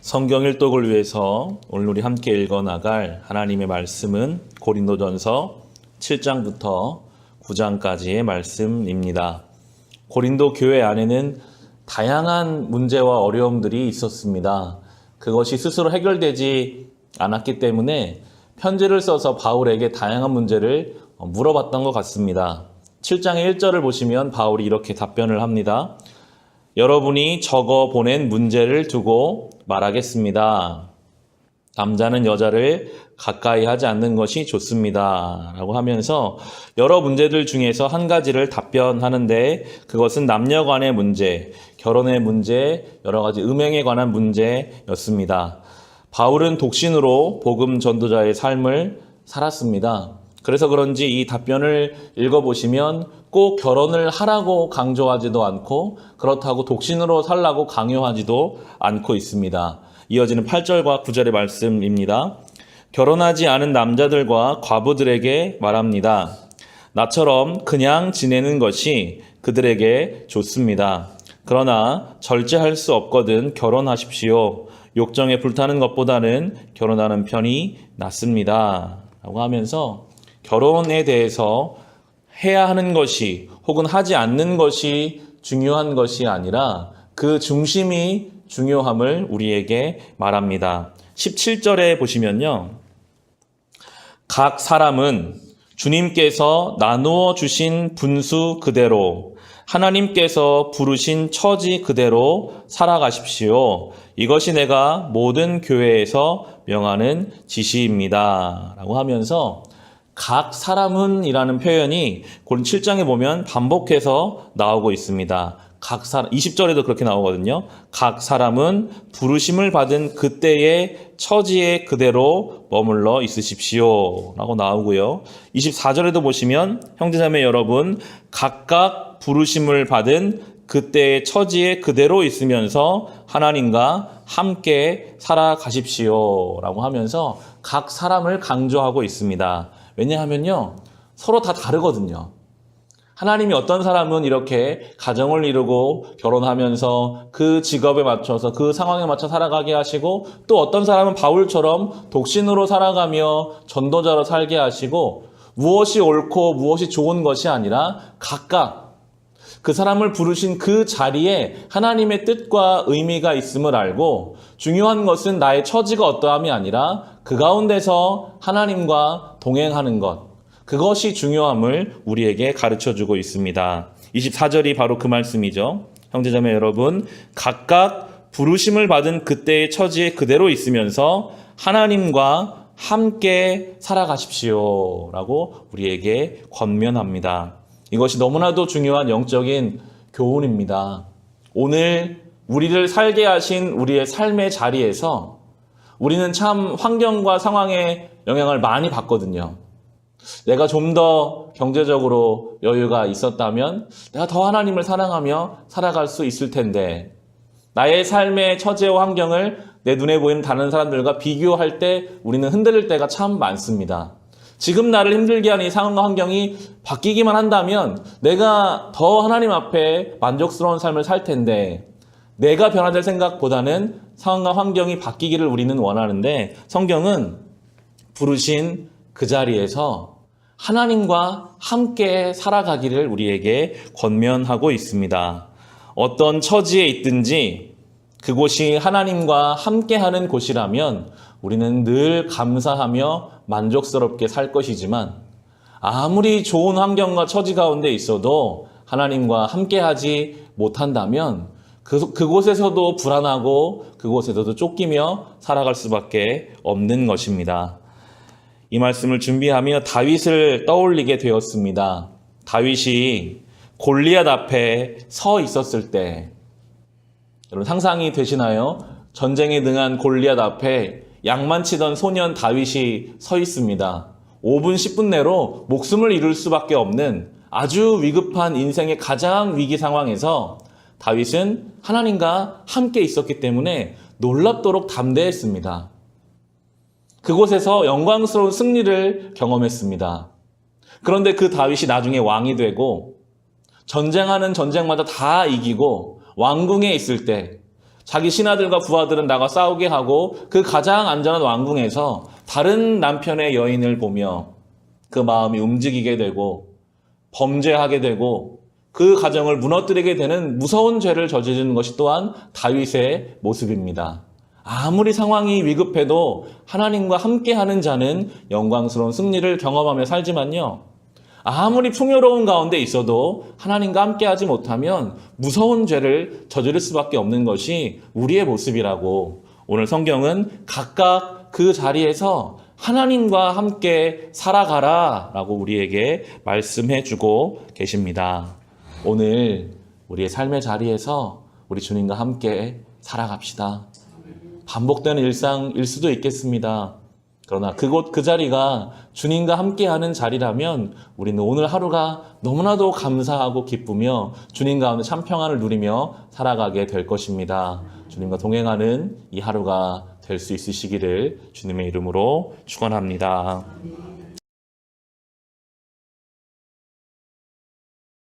성경 일독을 위해서 오늘 우리 함께 읽어나갈 하나님의 말씀은 고린도전서 7장부터 9장까지의 말씀입니다. 고린도 교회 안에는 다양한 문제와 어려움들이 있었습니다. 그것이 스스로 해결되지 않았기 때문에 편지를 써서 바울에게 다양한 문제를 물어봤던 것 같습니다. 7장의 1절을 보시면 바울이 이렇게 답변을 합니다. 여러분이 적어 보낸 문제를 두고 말하겠습니다. 남자는 여자를 가까이 하지 않는 것이 좋습니다. 라고 하면서 여러 문제들 중에서 한 가지를 답변하는데 그것은 남녀 간의 문제, 결혼의 문제, 여러 가지 음행에 관한 문제였습니다. 바울은 독신으로 복음 전도자의 삶을 살았습니다. 그래서 그런지 이 답변을 읽어보시면 꼭 결혼을 하라고 강조하지도 않고 그렇다고 독신으로 살라고 강요하지도 않고 있습니다. 이어지는 8절과 9절의 말씀입니다. 결혼하지 않은 남자들과 과부들에게 말합니다. 나처럼 그냥 지내는 것이 그들에게 좋습니다. 그러나 절제할 수 없거든 결혼하십시오. 욕정에 불타는 것보다는 결혼하는 편이 낫습니다. 라고 하면서 결혼에 대해서 해야 하는 것이 혹은 하지 않는 것이 중요한 것이 아니라 그 중심이 중요함을 우리에게 말합니다. 17절에 보시면요. 각 사람은 주님께서 나누어 주신 분수 그대로 하나님께서 부르신 처지 그대로 살아가십시오. 이것이 내가 모든 교회에서 명하는 지시입니다. 라고 하면서 각 사람은 이라는 표현이 고린 7장에 보면 반복해서 나오고 있습니다. 각 사람, 20절에도 그렇게 나오거든요. 각 사람은 부르심을 받은 그때의 처지에 그대로 머물러 있으십시오. 라고 나오고요. 24절에도 보시면 형제자매 여러분, 각각 부르심을 받은 그때의 처지에 그대로 있으면서 하나님과 함께 살아가십시오. 라고 하면서 각 사람을 강조하고 있습니다. 왜냐하면요, 서로 다 다르거든요. 하나님이 어떤 사람은 이렇게 가정을 이루고 결혼하면서 그 직업에 맞춰서 그 상황에 맞춰 살아가게 하시고 또 어떤 사람은 바울처럼 독신으로 살아가며 전도자로 살게 하시고 무엇이 옳고 무엇이 좋은 것이 아니라 각각 그 사람을 부르신 그 자리에 하나님의 뜻과 의미가 있음을 알고 중요한 것은 나의 처지가 어떠함이 아니라 그 가운데서 하나님과 동행하는 것, 그것이 중요함을 우리에게 가르쳐주고 있습니다. 24절이 바로 그 말씀이죠. 형제자매 여러분, 각각 부르심을 받은 그때의 처지에 그대로 있으면서 하나님과 함께 살아가십시오. 라고 우리에게 권면합니다. 이것이 너무나도 중요한 영적인 교훈입니다. 오늘 우리를 살게 하신 우리의 삶의 자리에서 우리는 참 환경과 상황에 영향을 많이 받거든요. 내가 좀 더 경제적으로 여유가 있었다면 내가 더 하나님을 사랑하며 살아갈 수 있을 텐데 나의 삶의 처지와 환경을 내 눈에 보이는 다른 사람들과 비교할 때 우리는 흔들릴 때가 참 많습니다. 지금 나를 힘들게 하는 이 상황과 환경이 바뀌기만 한다면 내가 더 하나님 앞에 만족스러운 삶을 살 텐데 내가 변화될 생각보다는 상황과 환경이 바뀌기를 우리는 원하는데 성경은 부르신 그 자리에서 하나님과 함께 살아가기를 우리에게 권면하고 있습니다. 어떤 처지에 있든지 그곳이 하나님과 함께하는 곳이라면 우리는 늘 감사하며 만족스럽게 살 것이지만 아무리 좋은 환경과 처지 가운데 있어도 하나님과 함께하지 못한다면 그곳에서도 불안하고 그곳에서도 쫓기며 살아갈 수밖에 없는 것입니다. 이 말씀을 준비하며 다윗을 떠올리게 되었습니다. 다윗이 골리앗 앞에 서 있었을 때 여러분 상상이 되시나요? 전쟁에 능한 골리앗 앞에 양만치던 소년 다윗이 서 있습니다. 5분 10분 내로 목숨을 잃을 수밖에 없는 아주 위급한 인생의 가장 위기 상황에서 다윗은 하나님과 함께 있었기 때문에 놀랍도록 담대했습니다. 그곳에서 영광스러운 승리를 경험했습니다. 그런데 그 다윗이 나중에 왕이 되고 전쟁하는 전쟁마다 다 이기고 왕궁에 있을 때 자기 신하들과 부하들은 나가 싸우게 하고 그 가장 안전한 왕궁에서 다른 남편의 여인을 보며 그 마음이 움직이게 되고 범죄하게 되고 그 가정을 무너뜨리게 되는 무서운 죄를 저지르는 것이 또한 다윗의 모습입니다. 아무리 상황이 위급해도 하나님과 함께하는 자는 영광스러운 승리를 경험하며 살지만요. 아무리 풍요로운 가운데 있어도 하나님과 함께하지 못하면 무서운 죄를 저지를 수밖에 없는 것이 우리의 모습이라고 오늘 성경은 각각 그 자리에서 하나님과 함께 살아가라 라고 우리에게 말씀해 주고 계십니다. 오늘 우리의 삶의 자리에서 우리 주님과 함께 살아갑시다. 반복되는 일상일 수도 있겠습니다. 그러나 그곳 그 자리가 주님과 함께하는 자리라면 우리는 오늘 하루가 너무나도 감사하고 기쁘며 주님 가운데 참 평안을 누리며 살아가게 될 것입니다. 주님과 동행하는 이 하루가 될 수 있으시기를 주님의 이름으로 축원합니다.